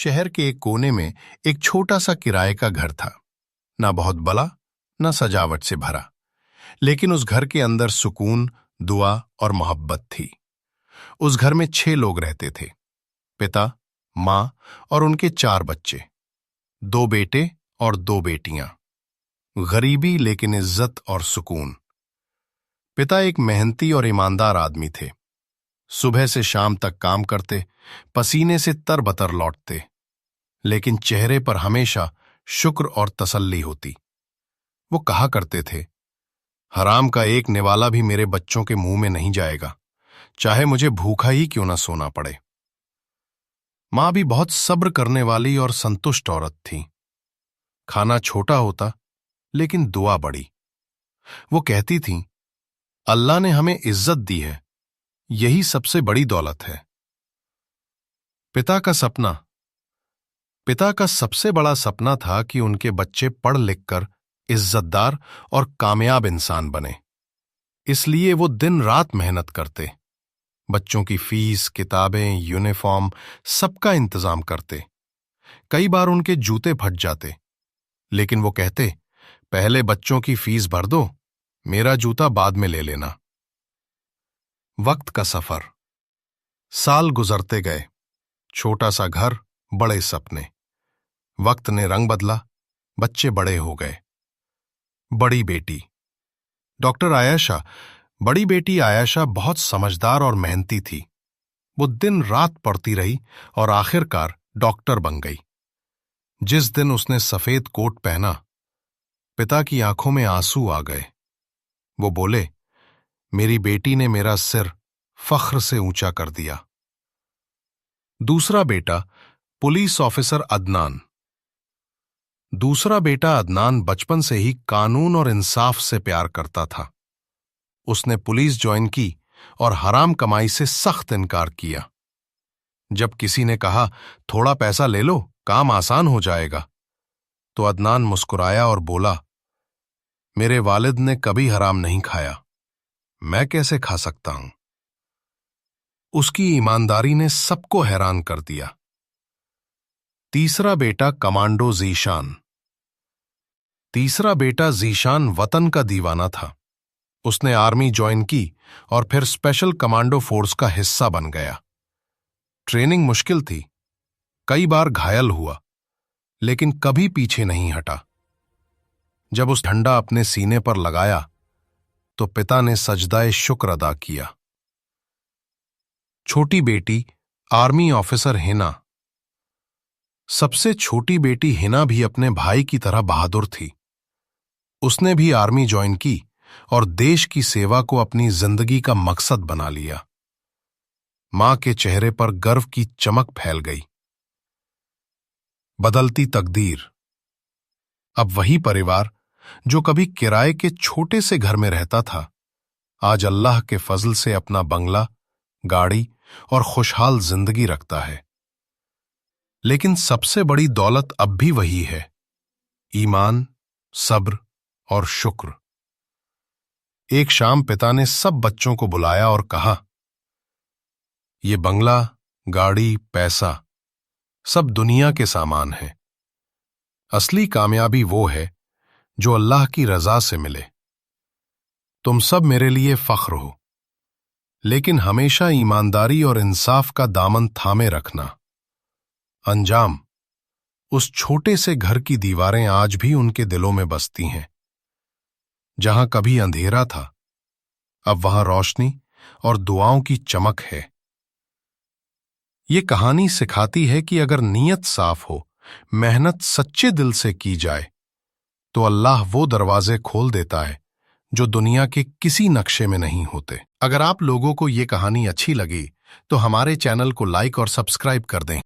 शहर के एक कोने में एक छोटा सा किराए का घर था। ना बहुत बड़ा, ना सजावट से भरा, लेकिन उस घर के अंदर सुकून, दुआ और मोहब्बत थी। उस घर में 6 लोग रहते थे। पिता, माँ और उनके 4 बच्चे, 2 बेटे और 2 बेटियां। गरीबी लेकिन इज्जत और सुकून। पिता एक मेहनती और ईमानदार आदमी थे। सुबह से शाम तक काम करते, पसीने से तरबतर लौटते, लेकिन चेहरे पर हमेशा शुक्र और तसल्ली होती। वो कहा करते थे, हराम का एक निवाला भी मेरे बच्चों के मुंह में नहीं जाएगा, चाहे मुझे भूखा ही क्यों ना सोना पड़े। मां भी बहुत सब्र करने वाली और संतुष्ट औरत थी। खाना छोटा होता, लेकिन दुआ बड़ी। वो कहती थीं, अल्लाह ने हमें इज्जत दी है, यही सबसे बड़ी दौलत है। पिता का सबसे बड़ा सपना था कि उनके बच्चे पढ़ लिख कर इज्जतदार और कामयाब इंसान बने। इसलिए वो दिन रात मेहनत करते, बच्चों की फीस, किताबें, यूनिफॉर्म सबका इंतजाम करते। कई बार उनके जूते फट जाते, लेकिन वो कहते, पहले बच्चों की फीस भर दो, मेरा जूता बाद में ले लेना। वक्त का सफर। साल गुजरते गए, छोटा सा घर, बड़े सपने। वक्त ने रंग बदला, बच्चे बड़े हो गए। बड़ी बेटी आयशा बहुत समझदार और मेहनती थी। वो दिन रात पढ़ती रही और आखिरकार डॉक्टर बन गई। जिस दिन उसने सफेद कोट पहना, पिता की आंखों में आंसू आ गए। वो बोले, मेरी बेटी ने मेरा सिर फख्र से ऊंचा कर दिया। दूसरा बेटा अदनान बचपन से ही कानून और इंसाफ से प्यार करता था। उसने पुलिस ज्वाइन की और हराम कमाई से सख्त इनकार किया। जब किसी ने कहा, थोड़ा पैसा ले लो, काम आसान हो जाएगा, तो अदनान मुस्कुराया और बोला, मेरे वालिद ने कभी हराम नहीं खाया, मैं कैसे खा सकता हूं। उसकी ईमानदारी ने सबको हैरान कर दिया। तीसरा बेटा ज़ीशान वतन का दीवाना था। उसने आर्मी ज्वाइन की और फिर स्पेशल कमांडो फोर्स का हिस्सा बन गया। ट्रेनिंग मुश्किल थी, कई बार घायल हुआ, लेकिन कभी पीछे नहीं हटा। जब उस झंडा अपने सीने पर लगाया, तो पिता ने सजदाए शुक्र अदा किया। छोटी बेटी आर्मी ऑफिसर हिना। सबसे छोटी बेटी हिना भी अपने भाई की तरह बहादुर थी। उसने भी आर्मी ज्वाइन की और देश की सेवा को अपनी जिंदगी का मकसद बना लिया। मां के चेहरे पर गर्व की चमक फैल गई। बदलती तकदीर। अब वही परिवार जो कभी किराए के छोटे से घर में रहता था, आज अल्लाह के फजल से अपना बंगला, गाड़ी और खुशहाल जिंदगी रखता है। लेकिन सबसे बड़ी दौलत अब भी वही है, ईमान, सब्र और शुक्र। एक शाम पिता ने सब बच्चों को बुलाया और कहा, ये बंगला, गाड़ी, पैसा सब दुनिया के सामान है। असली कामयाबी वो है जो अल्लाह की रजा से मिले। तुम सब मेरे लिए फख्र हो, लेकिन हमेशा ईमानदारी और इंसाफ का दामन थामे रखना। अंजाम। उस छोटे से घर की दीवारें आज भी उनके दिलों में बसती हैं। जहां कभी अंधेरा था, अब वहां रोशनी और दुआओं की चमक है। ये कहानी सिखाती है कि अगर नीयत साफ हो, मेहनत सच्चे दिल से की जाए, तो अल्लाह वो दरवाजे खोल देता है जो दुनिया के किसी नक्शे में नहीं होते। अगर आप लोगों को ये कहानी अच्छी लगी, तो हमारे चैनल को लाइक और सब्सक्राइब कर दें।